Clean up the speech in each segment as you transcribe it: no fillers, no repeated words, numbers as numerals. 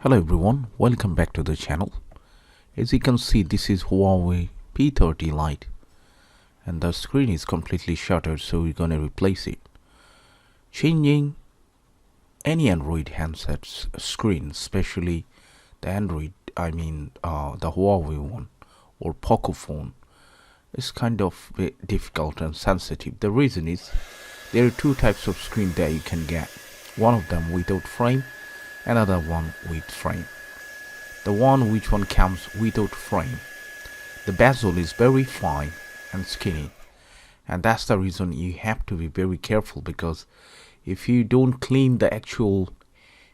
Hello everyone, welcome back to the channel. As you can see, this is Huawei P30 Lite and the screen is completely shattered, so we're gonna replace it. Changing any Android handset's screen, especially the the Huawei one or Thepcphone, is kind of difficult and sensitive. The reason is there are two types of screen that you can get. One of them without frame, another one with frame. The one which one comes without frame, the bezel is very fine and skinny, and that's the reason you have to be very careful, because if you don't clean the actual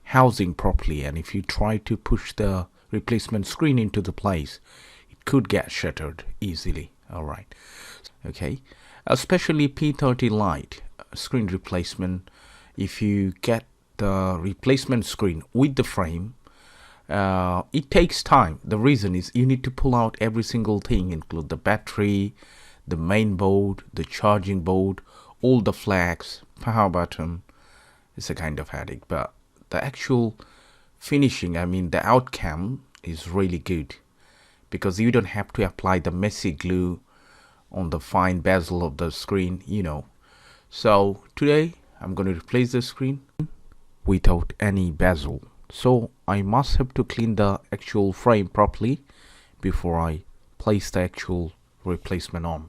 housing properly and if you try to push the replacement screen into the place, it could get shattered easily. Alright, okay, especially P30 Lite screen replacement, if you get the replacement screen with the frame, it takes time. The reason is you need to pull out every single thing, include the battery, the main board, the charging board, all the flags, power button. It's a kind of headache, but the actual finishing, the outcome is really good, because you don't have to apply the messy glue on the fine bezel of the screen, So today I'm going to replace the screen without any bezel, so I must have to clean the actual frame properly before I place the actual replacement on.